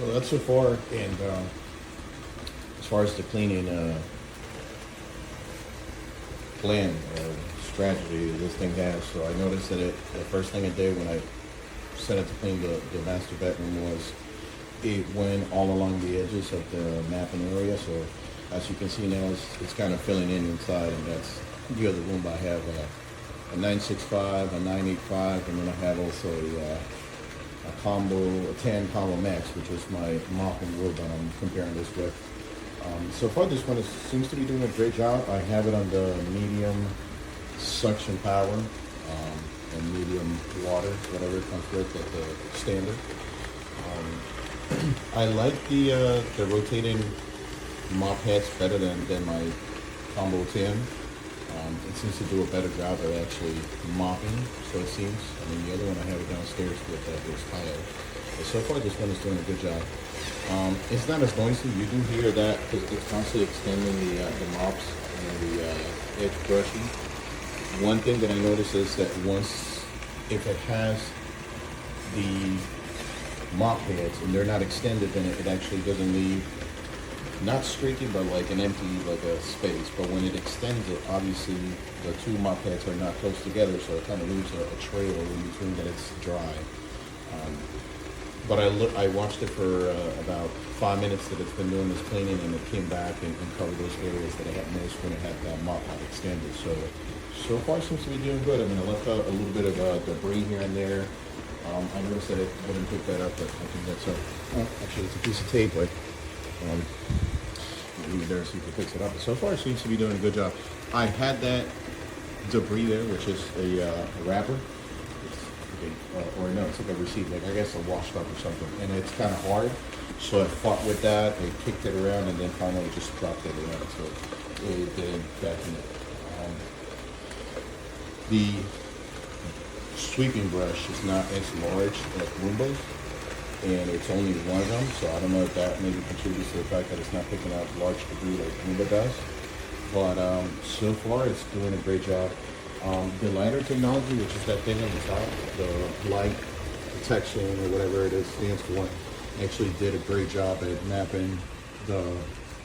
So that's so far, and as far as the cleaning plan or strategy this thing has, so I noticed that the first thing I did when I set it to clean the master bedroom was it went all along the edges of the mapping area. So as you can see now, it's kind of filling in inside, and that's the other room. I have a 965, a 985, and then I have also a combo, a 10 combo max, which is my mop and wood that I'm comparing this with. So far this one seems to be doing a great job. I have it on the medium suction power and medium water, whatever it comes with at the standard. I like the rotating mop heads better than my combo 10. It seems to do a better job of actually mopping, so it seems. I mean, the other one I have it downstairs with this tile. But so far, this one is doing a good job. It's not as noisy. You do hear that because it's constantly extending the mops and the edge brushing. One thing that I notice is that if it has the mop heads and they're not extended, then it actually doesn't leave, not streaky, but like an empty, like a space. But when it extends it, obviously the two mop heads are not close together, so it kind of leaves a trail in between that it's dry. But I watched it for about 5 minutes that it's been doing this cleaning, and it came back and covered those areas that I had missed when it had that mop head extended. So far it seems to be doing good. I mean, I left out a little bit of debris here and there. I noticed that it wouldn't pick that up, but I think that's actually it's a piece of tape, but leave it there so you can fix it up. But so far it seems to be doing a good job. I had that debris there, which is a wrapper. Or no, it's like a receipt, like I guess a washed up or something, and it's kind of hard. So I fought with that, I kicked it around, and then finally just dropped it around. So it didn't vacuum it. The sweeping brush is not as large as Roomba's, and it's only one of them. So I don't know if that maybe contributes to the fact that it's not picking up large debris like Roomba does. But so far, it's doing a great job. The lighter technology, which is that thing on the top, the light detection or whatever it is stands for, actually did a great job at mapping the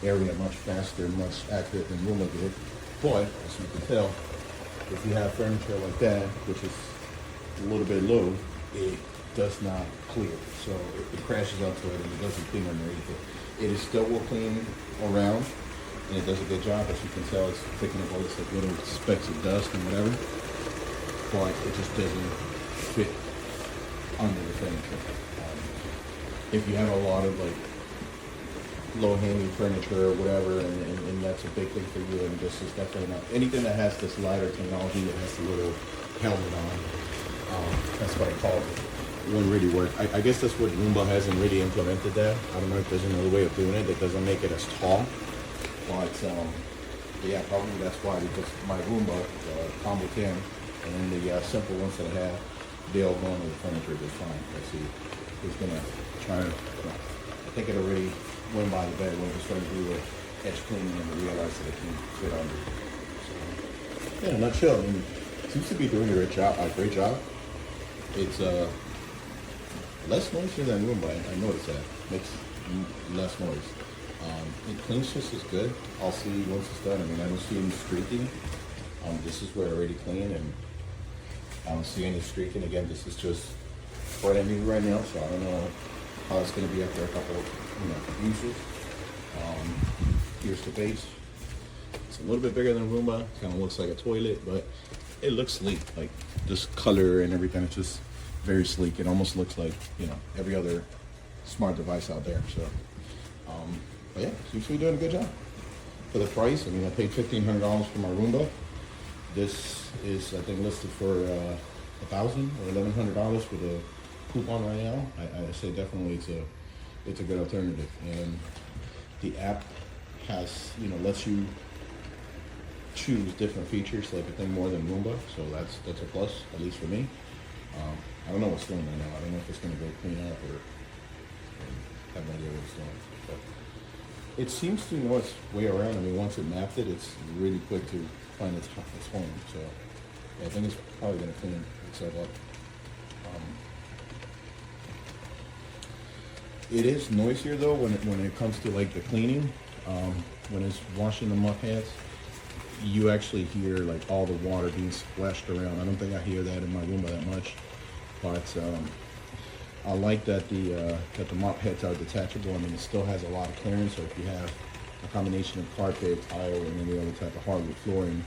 area much faster and much accurate than Roomba did. But as you can tell, if you have furniture like that, which is a little bit low, it does not clear. So it crashes onto it and it doesn't clean underneath it. It is still will clean around, and it does a good job. As you can tell, it's picking up all this like little specks of dust and whatever, but it just doesn't fit under the furniture. If you have a lot of like low-hanging furniture or whatever, and that's a big thing for you, and this is definitely not anything that has this lighter technology that has the little helmet on. That's what I call it. It wouldn't really work. I guess that's what Roomba hasn't really implemented that. I don't know if there's another way of doing it that doesn't make it as tall. But yeah, probably that's why, because my Roomba, the Combo 10, and then the simple ones that I have, they all go into the furniture just fine. Let's see who's gonna try to, I think it already went by the bed when we started to do the edge cleaning and realized that it can fit under. So, yeah, in a nutshell, I mean, it seems to be doing a great job. It's less noisy than Roomba. I noticed that. Makes less noise. It cleans just as good. I'll see once it's done. I mean, I don't see any streaking. This is where I already clean, and I don't see any streaking. Again, this is just brand new right now, so I don't know how it's going to be after a couple of uses. Here's the base. It's a little bit bigger than Roomba. Kind of looks like a toilet, but it looks sleek. Like this color and everything, it's just very sleek. It almost looks like every other smart device out there. So. But yeah, seems to be doing a good job. For the price, I mean, I paid $1,500 for my Roomba. This is, I think, listed for $1,000 or $1,100 with a coupon right now. I say definitely it's a good alternative. And the app has, lets you choose different features, like I think more than Roomba. So that's a plus, at least for me. I don't know what's doing right now. I don't know if it's going to go clean up or have no idea what it's doing. But it seems to know its way around. I mean, once it mapped it, it's really quick to find its home. So yeah, I think it's probably going to clean itself up. It is noisier though when it comes to like the cleaning. When it's washing the mop heads, you actually hear like all the water being splashed around. I don't think I hear that in my Roomba that much, but I like that the mop heads are detachable. I mean, it still has a lot of clearance. So if you have a combination of carpet, tile, and any other type of hardwood flooring,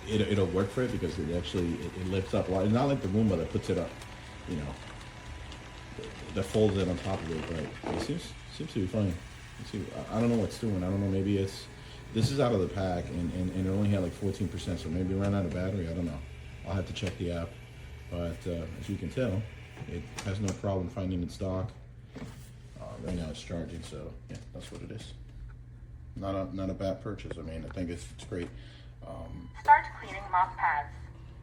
it'll work for it because it lifts up a lot. It's not like the Roomba that puts it up, you know, that folds it on top of it. But it seems to be fine. See, I don't know what's doing. I don't know. Maybe this is out of the pack, and it only had like 14%. So maybe it ran out of battery. I don't know. I'll have to check the app. But as you can tell, it has no problem finding its dock. Right now it's charging, so yeah, that's what it is. Not a bad purchase. I mean, I think it's great. Start cleaning mop pads.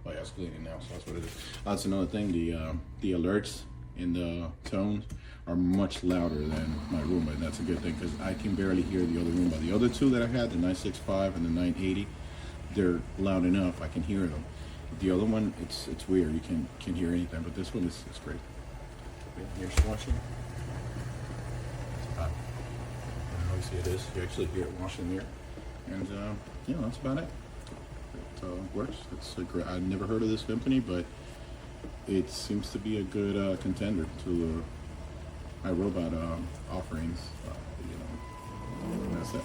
Oh yeah, it's cleaning now, so that's what it is. That's another thing. The alerts and the tones are much louder than my Roomba, and that's a good thing because I can barely hear the other Roomba. The other two that I had, the 965 and the 980, they're loud enough. I can hear them. The other one, it's weird. You can't hear anything, but this one is great. Here's washing. Obviously it is. You actually hear it washing here, and yeah, that's about it. It works. It's a great. I've never heard of this company, but it seems to be a good contender to iRobot offerings. And that's it.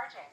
Charging.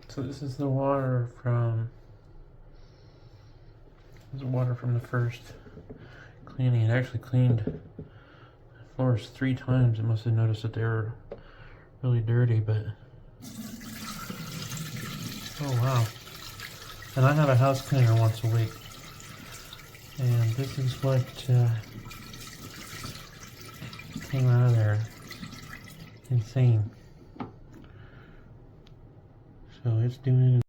So this is the water from the first cleaning. It actually cleaned the floors 3 times. It must have noticed that they were really dirty, but oh wow. And I have a house cleaner once a week. And this is what came out of there. Insane. So it's doing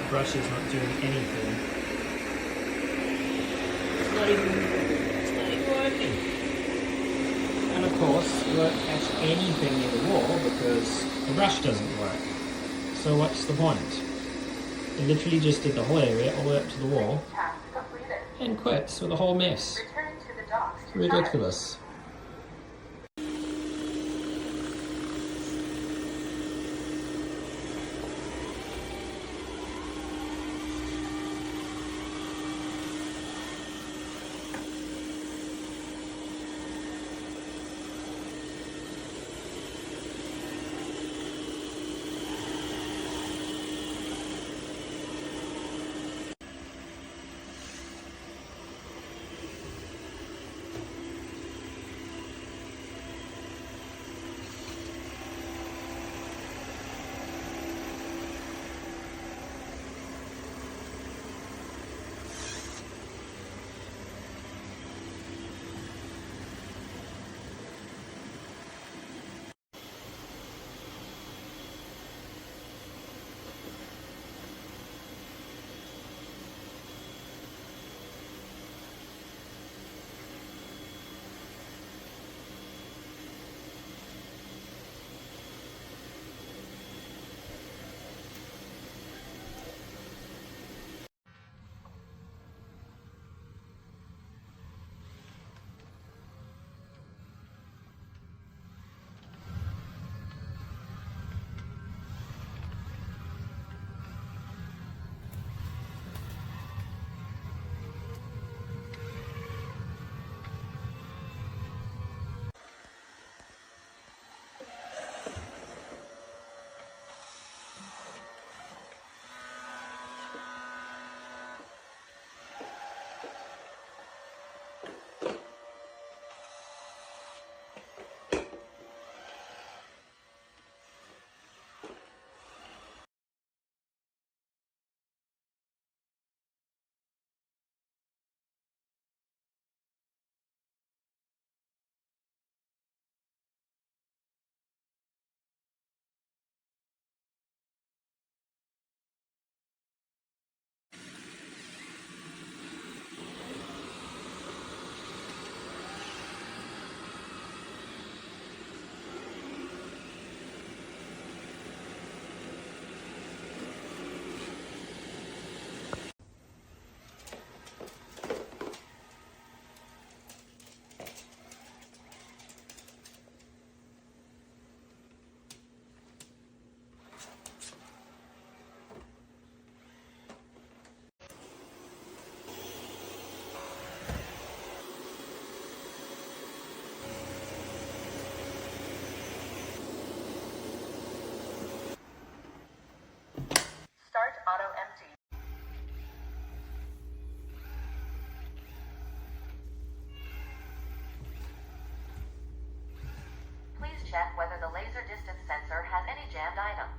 brush is not doing anything. It's not even working. And of course, you won't catch anything near the wall because the brush doesn't work. So what's the point? It literally just did the whole area all the way up to the wall Task completed. and quits with a whole mess. Return to the docks to Ridiculous. Start auto empty. Please check whether the laser distance sensor has any jammed item.